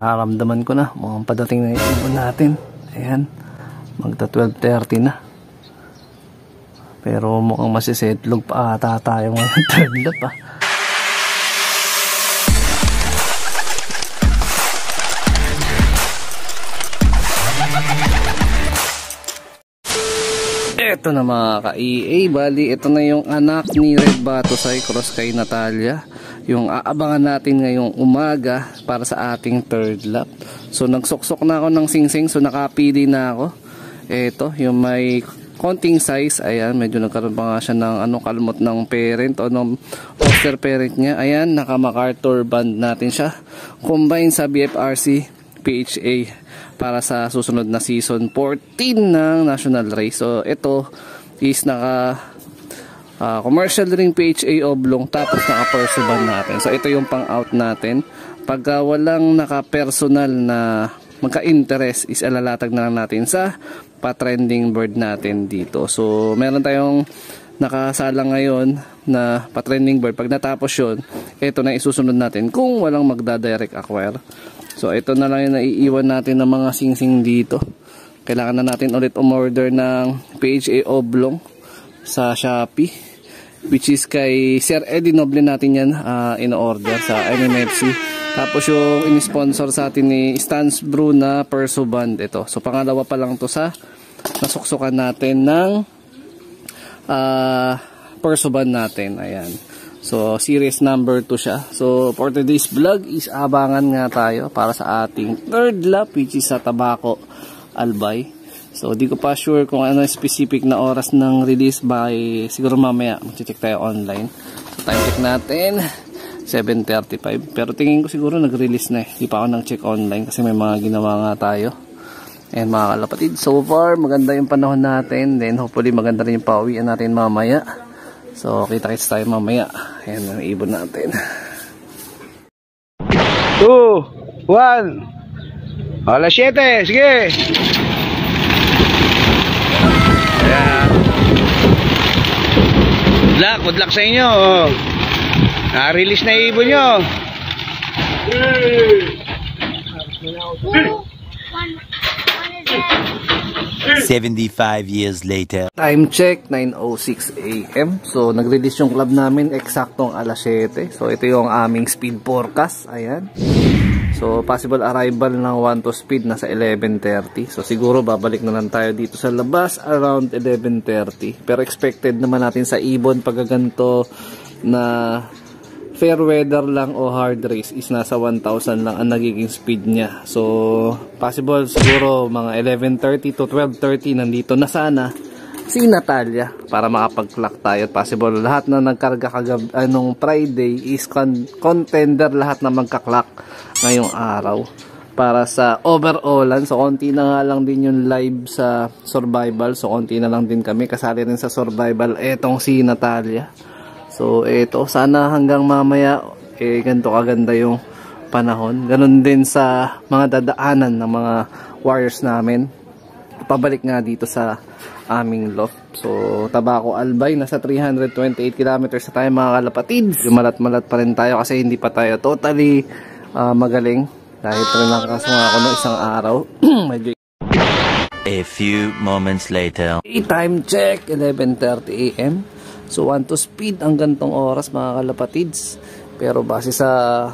Nakaramdaman ko na mukhang padating na yung ibon natin. Ayan, magta 12:30 na. Pero mukhang masisetlog pa ata tayo ngayon. Third lap ah. Ito na mga ka-EA, bali ito na yung anak ni Red Batusay cross kay Natalia, yung aabangan natin ngayong umaga para sa ating third lap. So nagsuksok na ako ng singsing, so nakapili na ako. Ito yung may konting size, ayan, medyo nagkaroon pa nga siya ng kalmot ng parent o ng foster parent niya. Ayan, naka MacArthur band natin siya, combine sa BFRC PHA para sa susunod na season 14 ng national race. So ito is naka commercial ring PHA oblong, tapos naka perso band natin. So ito yung pang out natin. Pagka walang naka personal na magka-interest is alalatag na lang natin sa pa-trending bird natin dito. So meron tayong nakasalang ngayon na pa-trending bird. Pag natapos yun, ito na isusunod natin kung walang magda-direct acquire. So ito na lang yung naiiwan natin ng mga singsing dito. Kailangan na natin ulit umorder ng PHA oblong sa Shopee, which is kay Sir Eddie Noble natin yan in-order sa MMFC. Tapos yung in-sponsor sa atin ni Stans Brew na perso band ito. So pangalawa pa lang to sa nasuksukan natin ng perso band natin. Ayan. So series number 2 siya. So for today's vlog is abangan nga tayo para sa ating third lap, which is sa Tabaco Albay. So di ko pa sure kung ano specific na oras ng release, by siguro mamaya mag-check tayo online. So time check natin 7:35, pero tingin ko siguro nag-release na eh. Di pa ako nag-check online kasi may mga ginawa nga tayo. And mga kalapatid, so far maganda yung panahon natin, then hopefully maganda rin yung pauwian natin mamaya. So kita-kits tayo mamaya. Ayan ang ibon natin. 2, 1. Alas 7, sige. Ayan. Good luck sa inyo. Na-release na ibon nyo. 75 years later. Time check 9:06 AM. So nag-release yung club namin eksaktong alas 7. So ito yung aming speed forecast. Ayan. So possible arrival ng 1 to speed nasa 11:30. So siguro babalik na lang tayo dito sa labas around 11:30. Pero expected naman natin sa ibon pag ganito na fair weather lang o hard race is nasa 1,000 lang ang nagiging speed niya. So possible siguro mga 11:30 to 12:30 nandito na sana si Natalia para makapag-clock tayo. Possible lahat na nagkarga anong Friday is contender, lahat na magka-clock ngayong araw para sa overallan. So konti na nga lang din yung live sa survival. So konti na lang din kami kasali rin sa survival etong si Natalia. So ito, sana hanggang mamaya ganito kaganda yung panahon. Ganon din sa mga dadaanan ng mga warriors namin. Pabalik nga dito sa aming loft. So Tabaco Albay, nasa 328 kilometers na tayo mga kalapatids. Malat-malat pa rin tayo kasi hindi pa tayo totally magaling. Dahil rin lang kaso nga ako no isang araw. Medyo. A few moments later. Time check 11:30 AM. So 1 to speed ang gantong oras mga kalapatids. Pero base sa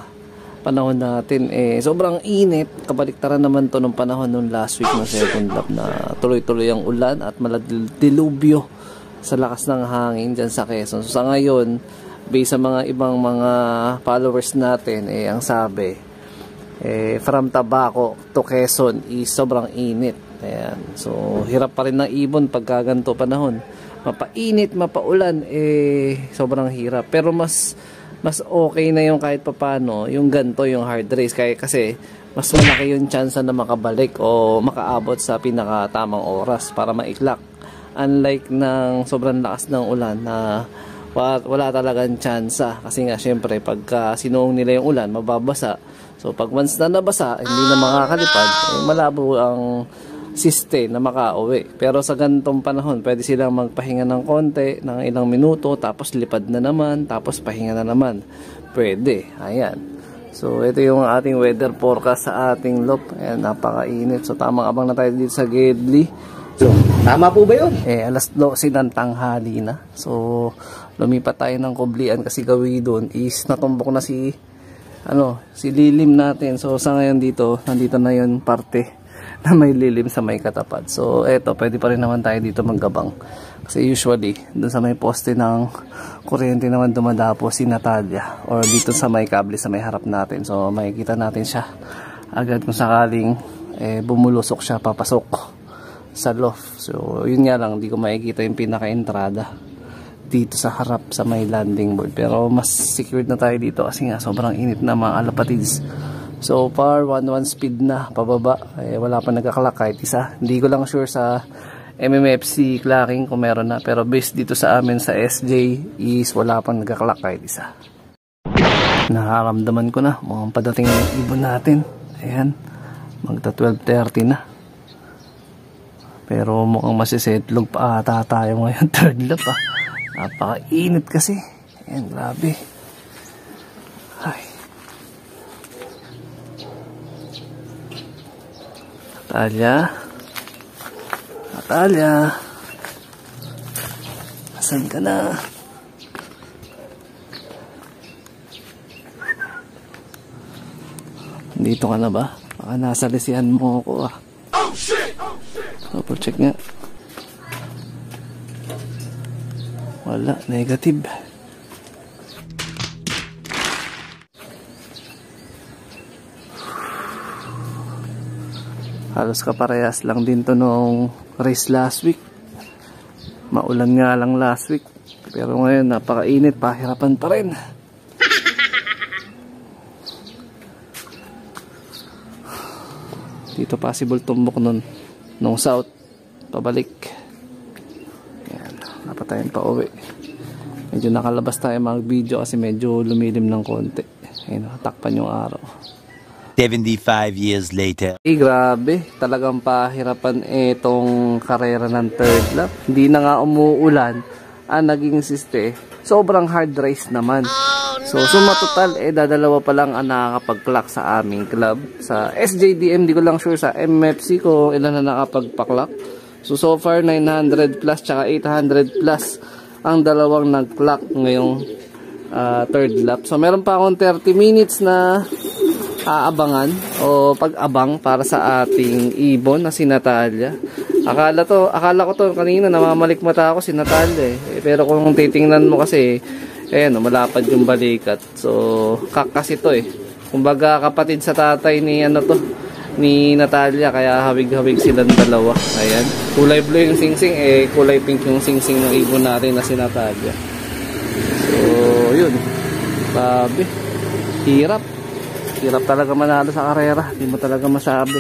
panahon natin sobrang init. Kabaliktaran naman to nung panahon nung last week na second lap na tuloy-tuloy ang ulan at maladilubyo sa lakas ng hangin dyan sa Quezon. So sa ngayon, based sa mga ibang mga followers natin ang sabi from Tabaco to Quezon is sobrang init. Ayan. So hirap pa rin ng ibon pagka ganito panahon. Mapainit, mapaulan, sobrang hirap. Pero mas okay na yung kahit papano, yung ganto, yung hard race. Kasi mas malaki yung chance na makabalik o makaabot sa pinakatamang oras para maiklak. Unlike ng sobrang lakas ng ulan na wala talagang chance. Kasi nga syempre pagka sinuong nila yung ulan, mababasa. So pag once na nabasa, hindi na makakalipad, malabo ang system na makauwi. Pero sa ganitong panahon, pwede silang magpahinga ng konti, ng ilang minuto, tapos lipad na naman, tapos pahinga na naman. Pwede. Ayan. So ito yung ating weather forecast sa ating loop. Ayan, napakainit. So tamang abang na tayo dito sa Gedli. So tama po ba yun? Alas 12 ng tanghali na. So lumipat tayo ng Kublian kasi gawi doon is natumbok na si lilim natin. So sa ngayon dito, nandito na yun parte na may lilim sa may katapat. So eto, pwede pa rin naman tayo dito maggabang. Kasi usually, dun sa may poste ng kuryente naman dumadapo si Natalia. Or dito sa may kable sa may harap natin. So makikita natin siya agad kung sakaling bumulusok siya papasok sa loft. So yun nga lang, hindi ko makikita yung pinaka-entrada dito sa harap sa may landing board. Pero mas secured na tayo dito kasi nga sobrang init na mga alapatids. So far 1-1 speed na pababa. Wala pa nagkaklak kahit isa. Hindi ko lang sure sa MMFC clacking kung meron na, pero based dito sa amin sa SJ is wala pang nagkaklak kahit isa. Nakaramdaman ko na mukhang padating ng ibon natin. Ayan, magta 12:30 na. Pero mukhang masisetlog pa ata tayo ngayon. Third lap ah. Napakainit kasi. Ayan, grabe. Ay. Natalia, asan ka na? Dito ka na ba? Baka nasa lisihan mo ako ah. Oh shit! Double check nga. Wala, negative. Halos kaparehas lang din to nung race last week. Maulan nga lang last week. Pero ngayon napakainit, pahirapan pa rin. Dito possible tumbok nun nung south pabalik. Ayan, dapat tayong pauwi. Medyo nakalabas tayo mag video kasi medyo lumilim ng konti. Ayan, takpan yung araw. 75 years later. Grabe, talagang pahirapan itong karera ng third lap. Hindi na nga umuulan, naging siste. Sobrang hard race naman. So suma total, dadalawa pa lang ang nakakapag-clock sa aming club. Sa SJDM, di ko lang sure sa MFC ko ilan na nakapag-clock. So far, 900 plus tsaka 800 plus ang dalawang nag-clock ngayong third lap. So meron pa akong 30 minutes na aabangan o pag-abang para sa ating ibon na si Natalia. Akala ko to kanina namamalik mata ako si Natalia pero kung titingnan mo kasi malapad yung balikat. So kasi to kumbaga kapatid sa tatay ni ni Natalia, kaya hawig-hawig silang dalawa. Ayan, kulay blue yung singsing, kulay pink yung singsing ng ibon natin na si Natalia. So yun, sabi hirap talaga manalo sa karera. Hindi mo talaga masabi.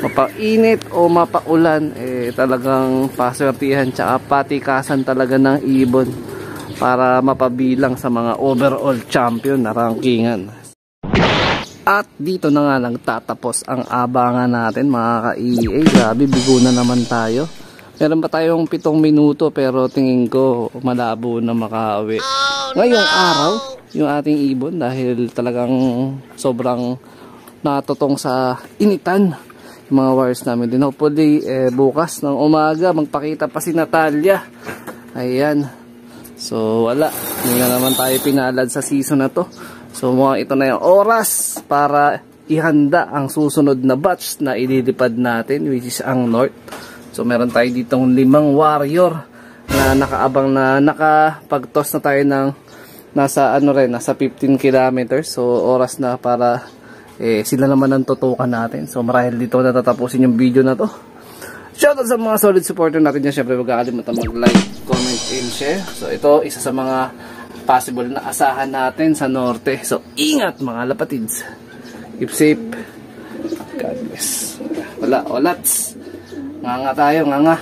Mapainit o mapaulan, talagang paswertihan tsaka patikasan talaga ng ibon para mapabilang sa mga overall champion na rankingan. At dito na nga lang tatapos ang abangan natin mga ka-EA. Grabe, bigo na naman tayo. Meron pa tayong 7 minuto pero tingin ko malabo na makauwi. Ngayong araw yung ating ibon dahil talagang sobrang natutong sa initan yung mga wires namin din. Hopefully bukas ng umaga magpakita pa si Natalia. Ayan, so wala, hindi na naman tayo pinalad sa season na to. So mukhang ito na yung oras para ihanda ang susunod na batch na ililipad natin, which is ang North. So meron tayo ditong 5 warrior na nakaabang na nakapag-toss na tayo ng nasa nasa 15 kilometers. So oras na para sila naman ang tutukan natin. So marahil dito natatapusin yung video na to. Shoutout sa mga solid supporter natin dyan. Syempre huwag kakalimutan mag-like, comment, and share. So ito isa sa mga possible na asahan natin sa norte. So ingat mga lapatids. Keep safe. God bless. Wala, olats. Nga tayo, nga.